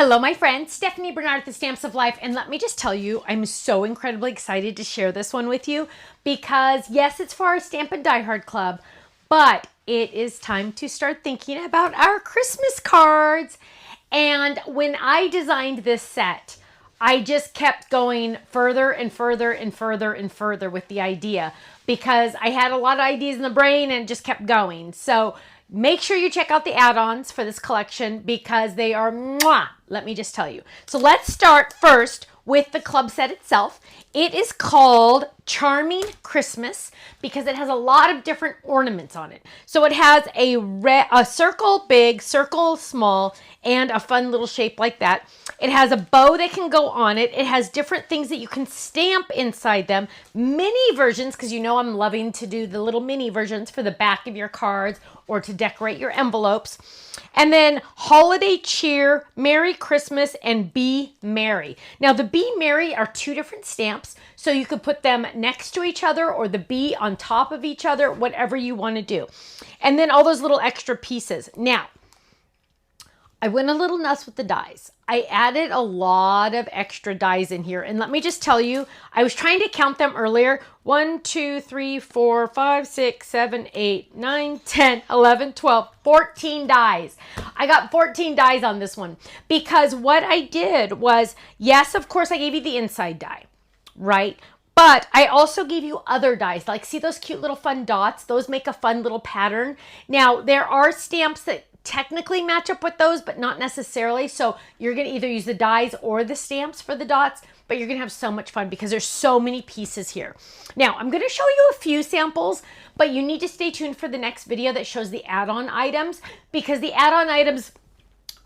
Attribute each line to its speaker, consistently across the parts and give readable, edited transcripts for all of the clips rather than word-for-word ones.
Speaker 1: Hello, my friend, Stephanie Bernard at the Stamps of Life. And let me just tell you, I'm so incredibly excited to share this one with you because yes, it's for our Stamp and Die Hard Club, but it is time to start thinking about our Christmas cards. And when I designed this set, I just kept going further and further and further and further with the idea because I had a lot of ideas in the brain and just kept going. So make sure you check out the add-ons for this collection because they are mwah, let me just tell you. So let's start first with the club set itself. It is called Charming Christmas because it has a lot of different ornaments on it. So it has a circle big, circle small, and a fun little shape like that. It has a bow that can go on it. It has different things that you can stamp inside them. Mini versions, because you know I'm loving to do the little mini versions for the back of your cards or to decorate your envelopes. And then Holiday Cheer, Merry Christmas, and Be Merry. Now the Be Merry are two different stamps, so you could put them next to each other or the B on top of each other, whatever you want to do. And then all those little extra pieces. Now, I went a little nuts with the dies. I added a lot of extra dies in here. And let me just tell you, I was trying to count them earlier. 1, 2, 3, 4, 5, 6, 7, 8, 9, 10, 11, 12, 14 dies. I got 14 dies on this one because what I did was, yes, of course, I gave you the inside die, right? But I also gave you other dies. Like, see those cute little fun dots? Those make a fun little pattern. Now, there are stamps that technically match up with those, but not necessarily. So you're going to either use the dies or the stamps for the dots, but you're going to have so much fun because there's so many pieces here. Now, I'm going to show you a few samples, but you need to stay tuned for the next video that shows the add-on items because the add-on items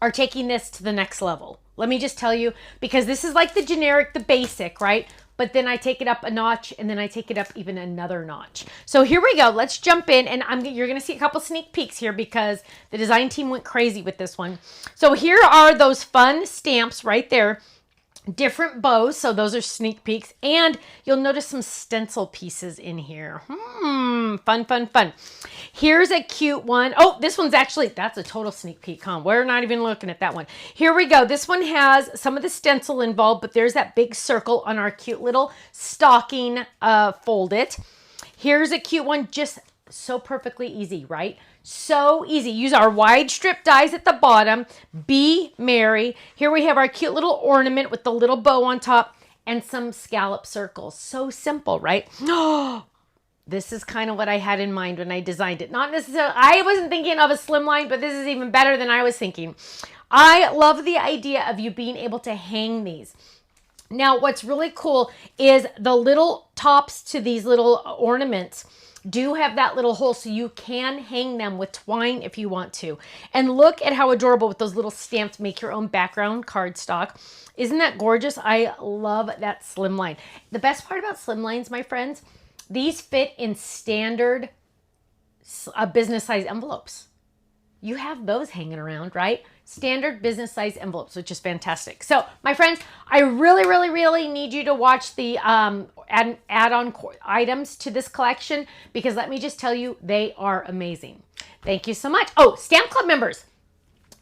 Speaker 1: are taking this to the next level. Let me just tell you, because this is like the generic, the basic, right? But then I take it up a notch and then I take it up even another notch. So here we go. Let's jump in and you're going to see a couple sneak peeks here because the design team went crazy with this one. So here are those fun stamps right there. Different bows, so those are sneak peeks, and you'll notice some stencil pieces in here. Fun, fun, fun. Here's a cute one. Oh, this one's actually, that's a total sneak peek, huh? We're not even looking at that one. Here we go. This one has some of the stencil involved, but there's that big circle on our cute little stocking fold it. Here's a cute one, just so perfectly easy, right? So easy. Use our wide strip dies at the bottom. Be merry. Here we have our cute little ornament with the little bow on top and some scallop circles. So simple, right? This is kind of what I had in mind when I designed it. Not necessarily, I wasn't thinking of a slimline, but this is even better than I was thinking. I love the idea of you being able to hang these. Now, what's really cool is the little tops to these little ornaments do have that little hole so you can hang them with twine if you want to. And look at how adorable with those little stamps make your own background cardstock. Isn't that gorgeous? I love that slimline. The best part about slimlines, my friends, these fit in standard business size envelopes. You have those hanging around, right? Standard business size envelopes, which is fantastic. So my friends, I really, really, really need you to watch the add-on items to this collection because let me just tell you, they are amazing. Thank you so much. Oh, Stamp Club members,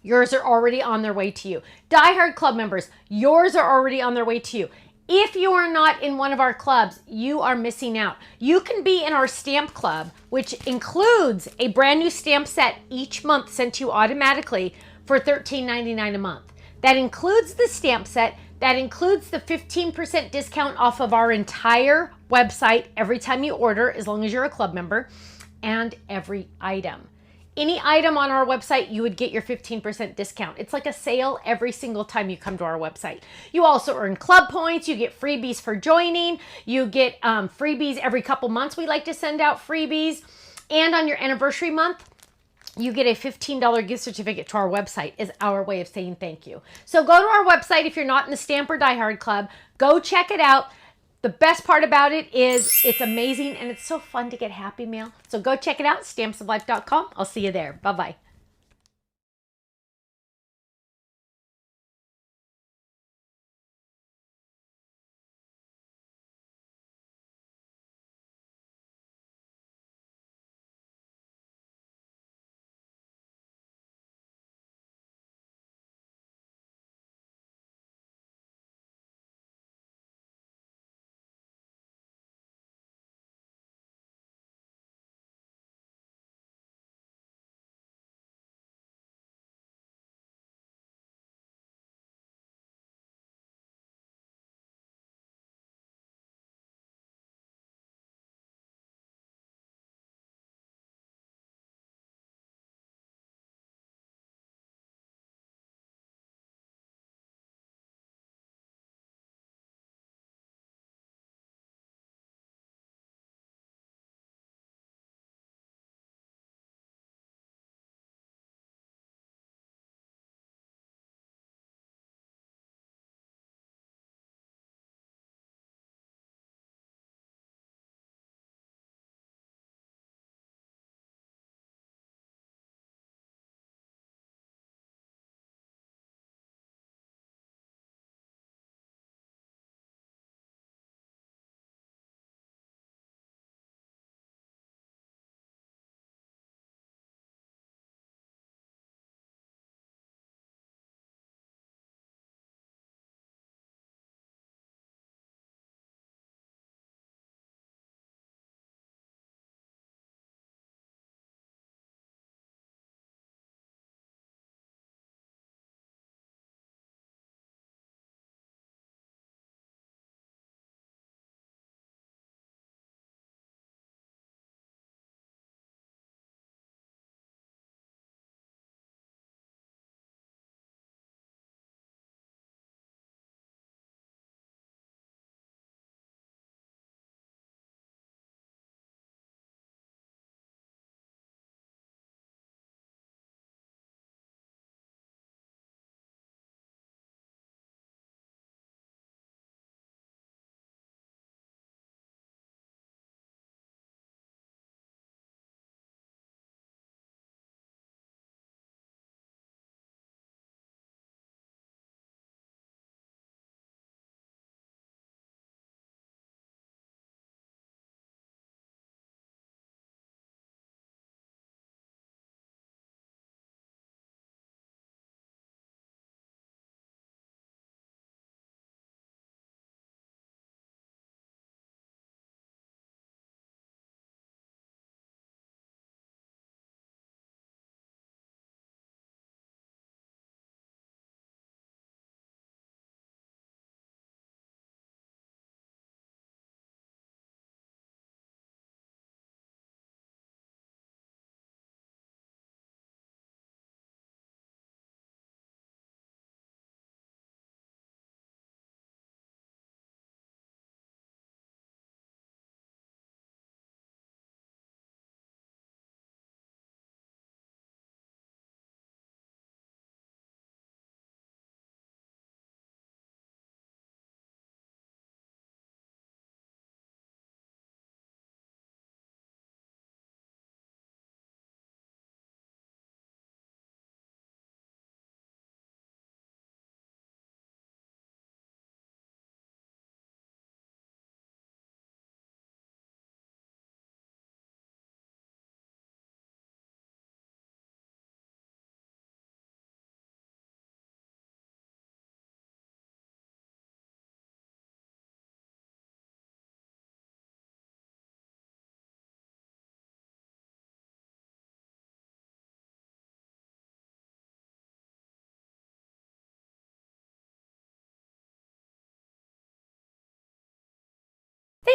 Speaker 1: yours are already on their way to you. Die Hard Club members, yours are already on their way to you. If you are not in one of our clubs, you are missing out. You can be in our stamp club, which includes a brand new stamp set each month sent to you automatically for $13.99 a month. That includes the stamp set. That includes the 15% discount off of our entire website every time you order, as long as you're a club member, and every item. Any item on our website, you would get your 15% discount. It's like a sale every single time you come to our website. You also earn club points. You get freebies for joining. You get freebies every couple months. We like to send out freebies. And on your anniversary month, you get a $15 gift certificate to our website is our way of saying thank you. So go to our website if you're not in the Stamp or Die Hard Club. Go check it out. The best part about it is it's amazing and it's so fun to get Happy Mail. So go check it out, stampsoflife.com. I'll see you there. Bye-bye.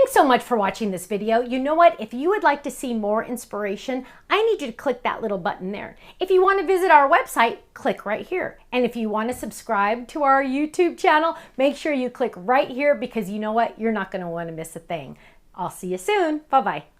Speaker 1: Thanks so much for watching this video. You know what? If you would like to see more inspiration, I need you to click that little button there. If you want to visit our website, click right here. And if you want to subscribe to our YouTube channel, make sure you click right here because you know what? You're not going to want to miss a thing. I'll see you soon. Bye-bye.